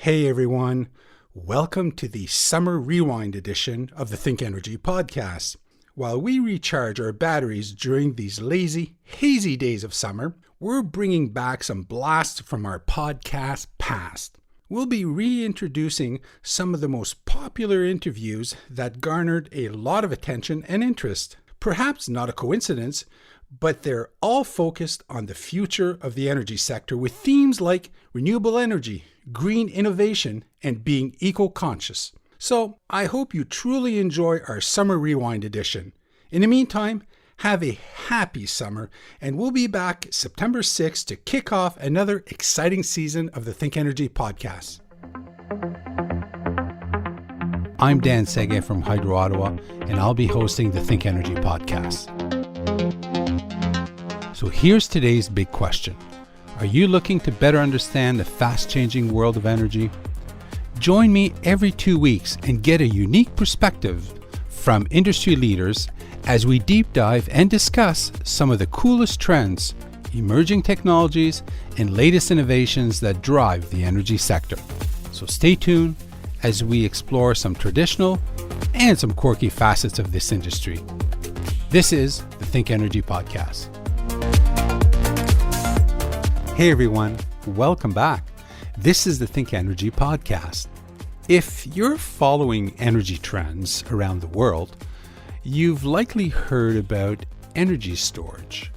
Hey everyone, welcome to the Summer Rewind edition of the ThinkEnergy podcast. While we recharge our batteries during these lazy, hazy days of summer, we're bringing back some blasts from our podcast past. We'll be reintroducing some of the most popular interviews that garnered a lot of attention and interest. Perhaps not a coincidence, but they're all focused on the future of the energy sector with themes like renewable energy, green innovation, and being eco-conscious. So I hope you truly enjoy our Summer Rewind edition. In the meantime, have a happy summer, and we'll be back September 6th to kick off another exciting season of the ThinkEnergy podcast. I'm Dan Sege from Hydro Ottawa, and I'll be hosting the ThinkEnergy podcast. So here's today's big question. Are you looking to better understand the fast-changing world of energy? Join me every 2 weeks and get a unique perspective from industry leaders as we deep dive and discuss some of the coolest trends, emerging technologies, and latest innovations that drive the energy sector. So stay tuned as we explore some traditional and some quirky facets of this industry. This is the ThinkEnergy podcast. Hey everyone, welcome back. This is the ThinkEnergy podcast. If you're following energy trends around the world, you've likely heard about energy storage.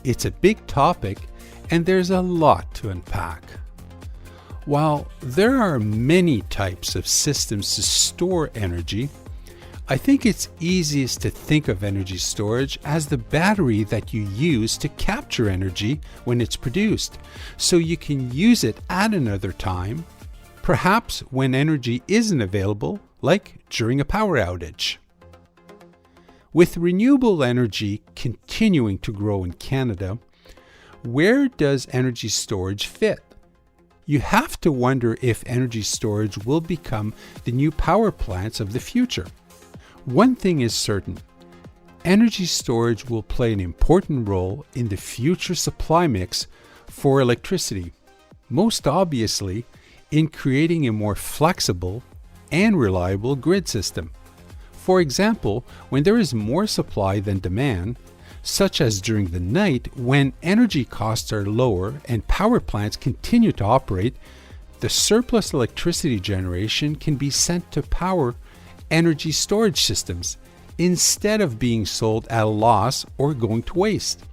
It's a big topic and there's a lot to unpack. While there are many types of systems to store energy, I think it's easiest to think of energy storage as the battery that you use to capture energy when it's produced, so you can use it at another time, perhaps when energy isn't available, like during a power outage. With renewable energy continuing to grow in Canada, where does energy storage fit? You have to wonder if energy storage will become the new power plants of the future. One thing is certain, energy storage will play an important role in the future supply mix for electricity, most obviously in creating a more flexible and reliable grid system. For example, when there is more supply than demand, such as during the night when energy costs are lower and power plants continue to operate, the surplus electricity generation can be sent to power energy storage systems instead of being sold at a loss or going to waste.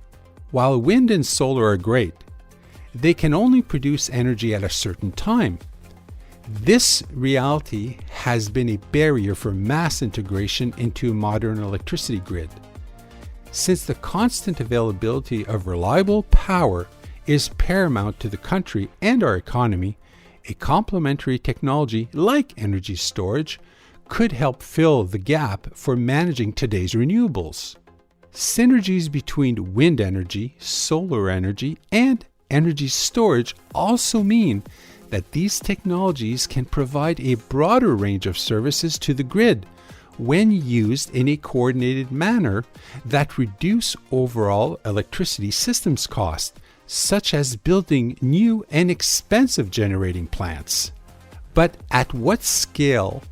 While wind and solar are great, they can only produce energy at a certain time. This reality has been a barrier for mass integration into a modern electricity grid. Since the constant availability of reliable power is paramount to the country and our economy, a complementary technology like energy storage could help fill the gap for managing today's renewables. Synergies between wind energy, solar energy, and energy storage also mean that these technologies can provide a broader range of services to the grid when used in a coordinated manner that reduce overall electricity systems costs, such as building new and expensive generating plants. But at what scale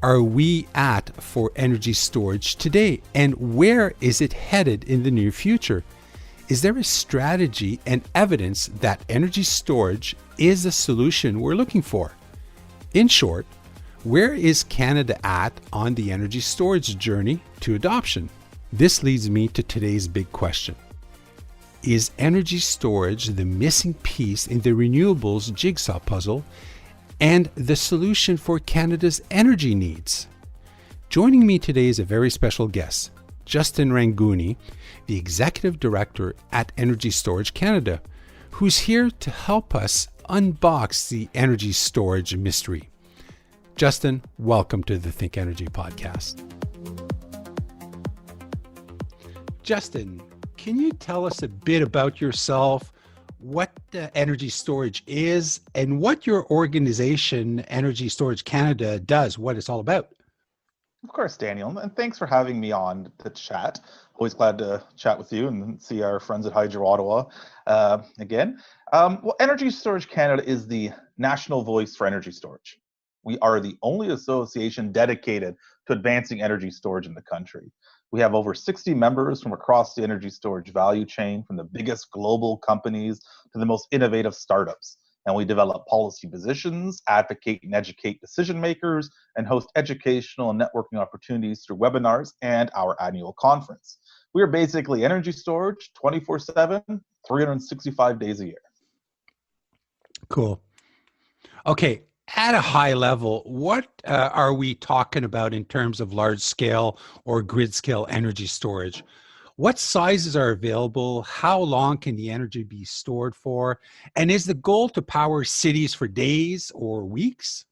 are we at for energy storage today, and where is it headed in the near future? Is there a strategy and evidence that energy storage is the solution we're looking for? In short, where is Canada at on the energy storage journey to adoption? This leads me to today's big question. Is energy storage the missing piece in the renewables jigsaw puzzle and the solution for Canada's energy needs? Joining me today is a very special guest, Justin Rangooni, the Executive Director at Energy Storage Canada, who's here to help us unbox the energy storage mystery. Justin, welcome to the ThinkEnergy podcast. Justin, can you tell us a bit about yourself, what energy storage is, and what your organization, Energy Storage Canada, does, what it's all about? Of course, Daniel, and thanks for having me on the chat. Always glad to chat with you and see our friends at Hydro Ottawa again. Well, Energy Storage Canada is the national voice for energy storage. We are the only association dedicated to advancing energy storage in the country. We have over 60 members from across the energy storage value chain, from the biggest global companies to the most innovative startups. And we develop policy positions, advocate and educate decision makers, and host educational and networking opportunities through webinars and our annual conference. We are basically energy storage 24/7, 365 days a year. Cool. Okay. At a high level, what are we talking about in terms of large scale or grid scale energy storage? What sizes are available? How long can the energy be stored for? And is the goal to power cities for days or weeks?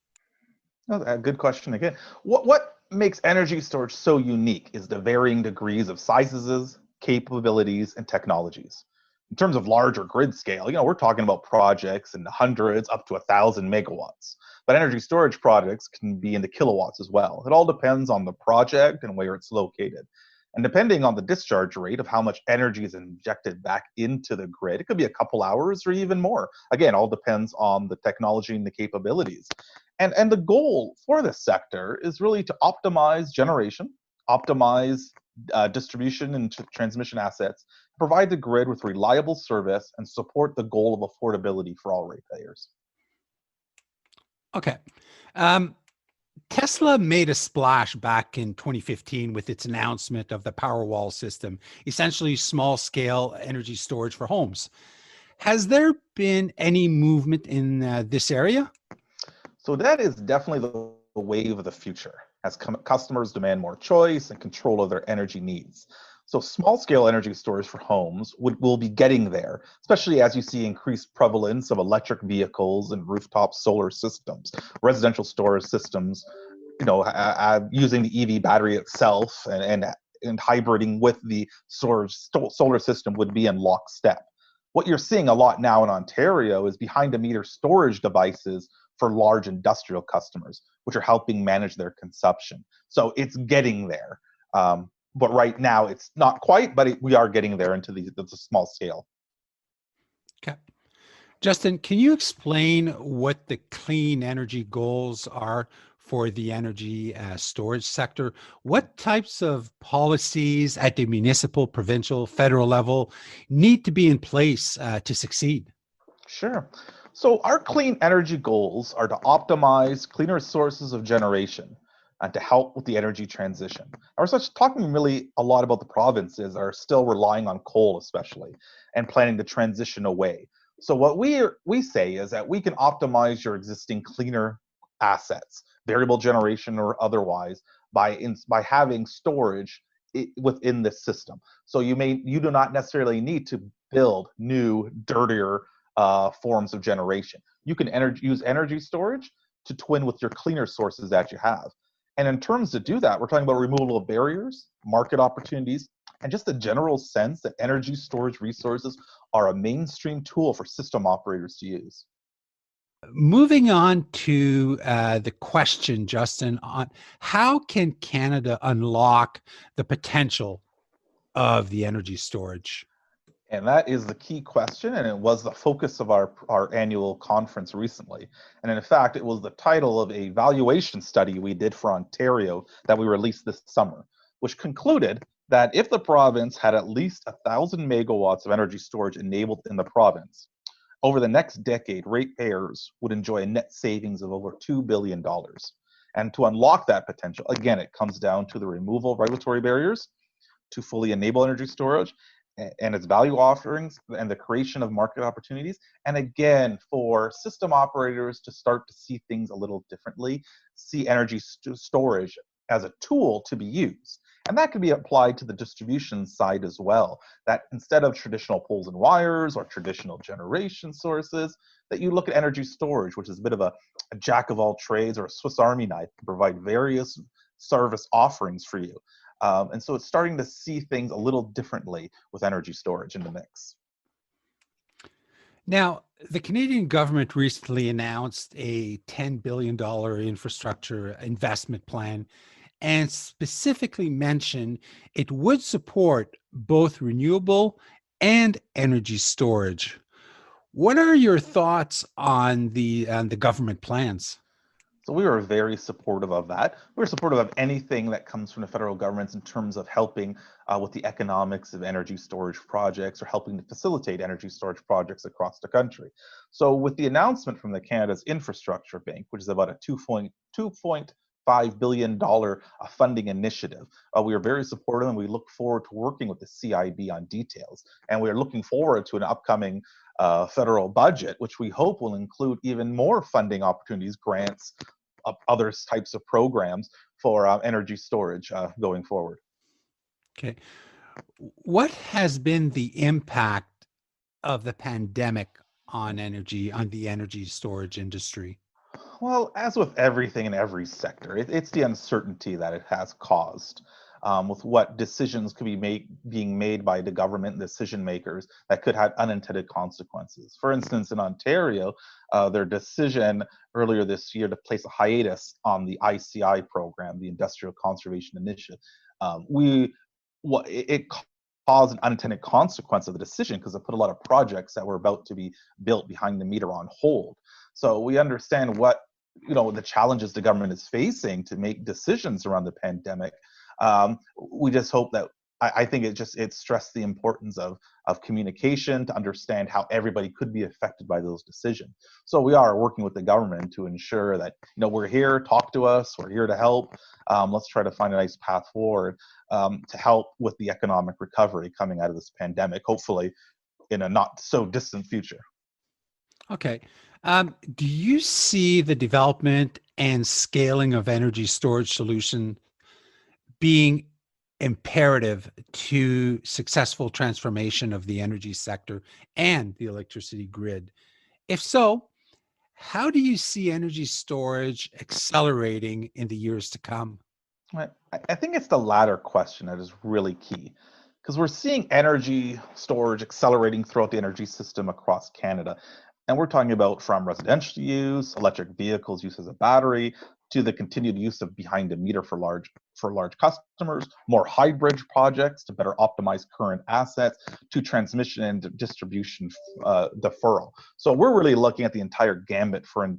Oh, good question again. What makes energy storage so unique is the varying degrees of sizes, capabilities, and technologies. In terms of larger grid scale, we're talking about projects in the hundreds up to 1,000 megawatts. But energy storage projects can be in the kilowatts as well. It all depends on the project and where it's located. And depending on the discharge rate of how much energy is injected back into the grid, it could be a couple hours or even more. Again, all depends on the technology and the capabilities. And the goal for this sector is really to optimize generation, optimize distribution and transmission assets, provide the grid with reliable service, and support the goal of affordability for all ratepayers. Okay. Um, Tesla made a splash back in 2015 with its announcement of the Powerwall system, essentially small scale energy storage for homes. Has there been any movement in this area? So that is definitely the wave of the future as customers demand more choice and control of their energy needs. So small scale energy storage for homes will be getting there, especially as you see increased prevalence of electric vehicles and rooftop solar systems, residential storage systems, using the EV battery itself and hybriding with the solar system would be in lockstep. What you're seeing a lot now in Ontario is behind the meter storage devices for large industrial customers, which are helping manage their consumption. So it's getting there. But right now, it's not quite, but we are getting there into the small scale. Okay. Justin, can you explain what the clean energy goals are for the energy storage sector? What types of policies at the municipal, provincial, federal level need to be in place to succeed? Sure. So our clean energy goals are to optimize cleaner sources of generation and to help with the energy transition. And we're talking really a lot about the provinces are still relying on coal, especially, and planning to transition away. So what we say is that we can optimize your existing cleaner assets, variable generation or otherwise, by having storage within this system. So you do not necessarily need to build new, dirtier forms of generation. You can use energy storage to twin with your cleaner sources that you have. And in terms to do that, we're talking about removal of barriers, market opportunities, and just a general sense that energy storage resources are a mainstream tool for system operators to use. Moving on to the question, Justin, on how can Canada unlock the potential of the energy storage? And that is the key question, and it was the focus of our annual conference recently. And in fact, it was the title of a valuation study we did for Ontario that we released this summer, which concluded that if the province had at least 1,000 megawatts of energy storage enabled in the province, over the next decade, ratepayers would enjoy a net savings of over $2 billion. And to unlock that potential, again, it comes down to the removal of regulatory barriers to fully enable energy storage and its value offerings and the creation of market opportunities. And again, for system operators to start to see things a little differently, see energy storage as a tool to be used. And that can be applied to the distribution side as well, that instead of traditional poles and wires or traditional generation sources, that you look at energy storage, which is a bit of a jack of all trades or a Swiss Army knife to provide various service offerings for you. And so it's starting to see things a little differently with energy storage in the mix. Now, the Canadian government recently announced a $10 billion infrastructure investment plan and specifically mentioned it would support both renewable and energy storage. What are your thoughts on the government plans? So we were very supportive of that. We were supportive of anything that comes from the federal government in terms of helping with the economics of energy storage projects or helping to facilitate energy storage projects across the country. So with the announcement from the Canada's Infrastructure Bank, which is about a $2.5 billion funding initiative, we are very supportive and we look forward to working with the CIB on details. And we are looking forward to an upcoming federal budget, which we hope will include even more funding opportunities, grants, other types of programs for energy storage going forward. Okay. What has been the impact of the pandemic on the energy storage industry? Well, as with everything in every sector, it's the uncertainty that it has caused. With what decisions could being made by the government decision makers that could have unintended consequences. For instance, in Ontario, their decision earlier this year to place a hiatus on the ICI program, the Industrial Conservation Initiative, we what it caused an unintended consequence of the decision because it put a lot of projects that were about to be built behind the meter on hold. So we understand what the challenges the government is facing to make decisions around the pandemic. We just hope that I think it stressed the importance of communication to understand how everybody could be affected by those decisions. So we are working with the government to ensure that we're here, talk to us, we're here to help. Let's try to find a nice path forward to help with the economic recovery coming out of this pandemic, hopefully in a not so distant future. Okay. Do you see the development and scaling of energy storage solution being imperative to successful transformation of the energy sector and the electricity grid? If so, how do you see energy storage accelerating in the years to come? Right. I think it's the latter question that is really key because we're seeing energy storage accelerating throughout the energy system across Canada. And we're talking about from residential use, electric vehicles use as a battery, to the continued use of behind the meter for large customers, more hybrid projects to better optimize current assets, to transmission and distribution deferral. So we're really looking at the entire gambit for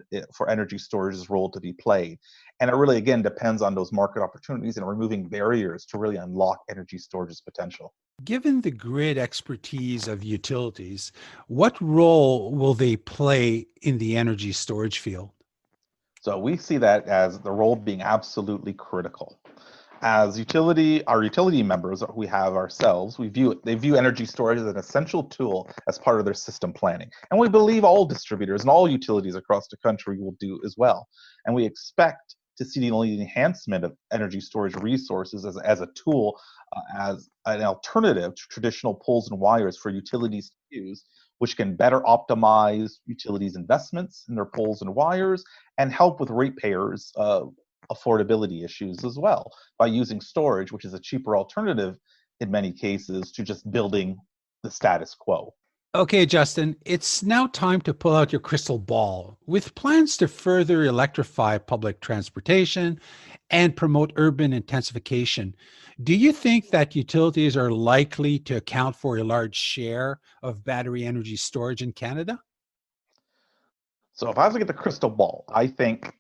energy storage's role to be played. And it really, again, depends on those market opportunities and removing barriers to really unlock energy storage's potential. Given the grid expertise of utilities, what role will they play in the energy storage field? So we see that as the role being absolutely critical. As our utility members we have ourselves, they view energy storage as an essential tool as part of their system planning. And we believe all distributors and all utilities across the country will do as well. And we expect to see the only enhancement of energy storage resources as a tool, as an alternative to traditional poles and wires for utilities to use, which can better optimize utilities' investments in their poles and wires and help with ratepayers' affordability issues as well by using storage, which is a cheaper alternative in many cases to just building the status quo. Okay, Justin, it's now time to pull out your crystal ball. With plans to further electrify public transportation and promote urban intensification, do you think that utilities are likely to account for a large share of battery energy storage in Canada? So if I was to get the crystal ball, I think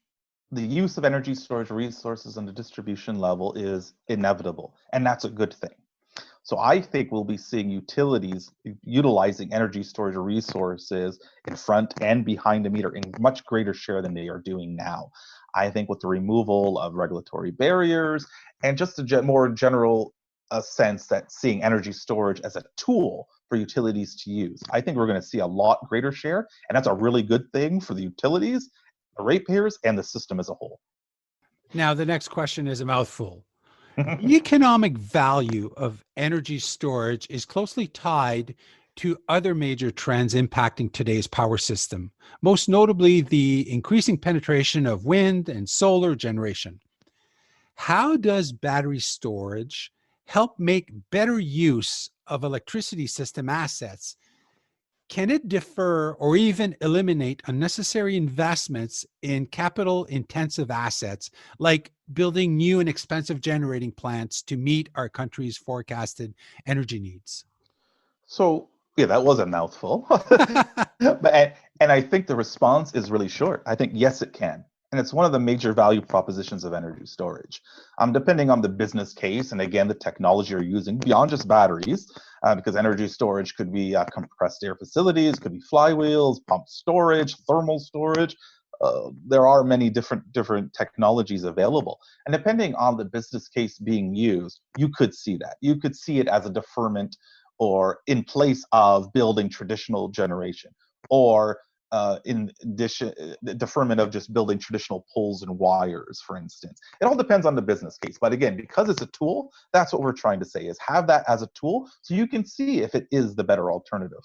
the use of energy storage resources on the distribution level is inevitable, and that's a good thing. So I think we'll be seeing utilities utilizing energy storage resources in front and behind the meter in much greater share than they are doing now. I think with the removal of regulatory barriers and just a more general sense that seeing energy storage as a tool for utilities to use, I think we're going to see a lot greater share, and that's a really good thing for the utilities, the ratepayers, and the system as a whole. Now, the next question is a mouthful. The economic value of energy storage is closely tied to other major trends impacting today's power system, most notably the increasing penetration of wind and solar generation. How does battery storage help make better use of electricity system assets? Can it defer or even eliminate unnecessary investments in capital intensive assets like building new and expensive generating plants to meet our country's forecasted energy needs? So Yeah, that was a mouthful. And I think the response is really short. I think, yes, it can. And it's one of the major value propositions of energy storage. Depending on the business case, and again, the technology you're using beyond just batteries, because energy storage could be compressed air facilities, could be flywheels, pump storage, thermal storage. There are many different technologies available. And depending on the business case being used, you could see that. You could see it as a deferment or in place of building traditional generation, or in addition, the deferment of just building traditional poles and wires, for instance. It all depends on the business case. But again, because it's a tool, that's what we're trying to say, is have that as a tool so you can see if it is the better alternative.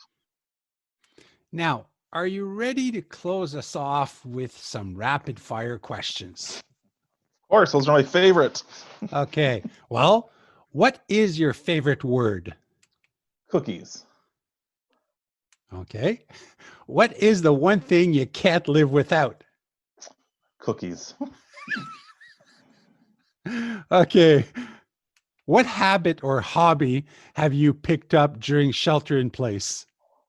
Now, are you ready to close us off with some rapid fire questions? Of course, those are my favorite. Okay. Well, what is your favorite word? Cookies. Okay. What is the one thing you can't live without? Cookies. Okay. What habit or hobby have you picked up during shelter in place?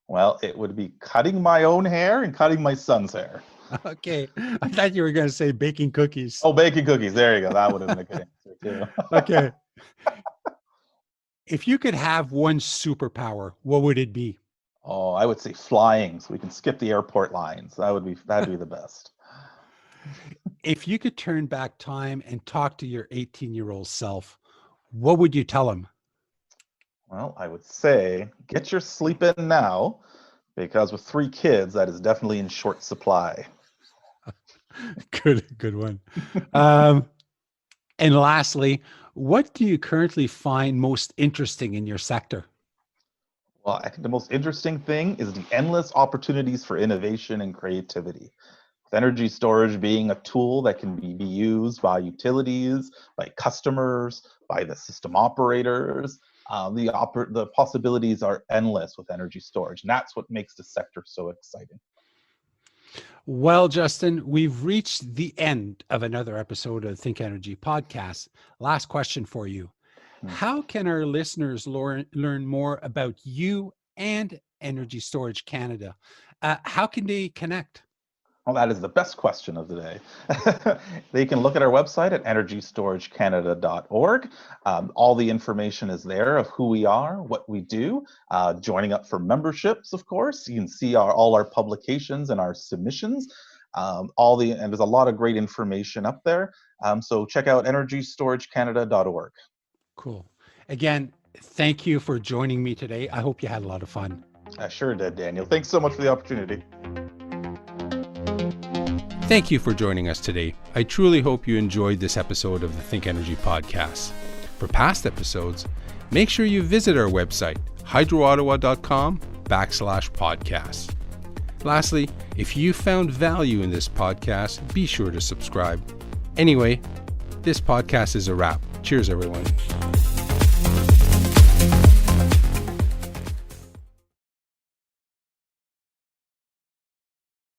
Well, it would be cutting my own hair and cutting my son's hair. Okay. I thought you were going to say baking cookies. Oh, baking cookies. There you go. That would have been a good answer too. Okay. If you could have one superpower, what would it be? Oh, I would say flying, so we can skip the airport lines. That'd be the best. If you could turn back time and talk to your 18-year-old self, what would you tell him? Well, I would say get your sleep in now, because with 3 kids, that is definitely in short supply. Good one. And lastly, what do you currently find most interesting in your sector? Well, I think the most interesting thing is the endless opportunities for innovation and creativity. With energy storage being a tool that can be used by utilities, by customers, by the system operators, the possibilities are endless with energy storage. And that's what makes the sector so exciting. Well, Justin, we've reached the end of another episode of Think Energy podcast. Last question for you. How can our listeners learn more about you and Energy Storage Canada? How can they connect? Well, that is the best question of the day. They can look at our website at energystoragecanada.org. All the information is there of who we are, what we do, joining up for memberships, of course. You can see all our publications and our submissions. And there's a lot of great information up there. So check out energystoragecanada.org. Cool. Again, thank you for joining me today. I hope you had a lot of fun. I sure did, Daniel. Thanks so much for the opportunity. Thank you for joining us today. I truly hope you enjoyed this episode of the Think Energy podcast. For past episodes, make sure you visit our website, hydroottawa.com/podcast. Lastly, if you found value in this podcast, be sure to subscribe. Anyway, this podcast is a wrap. Cheers, everyone.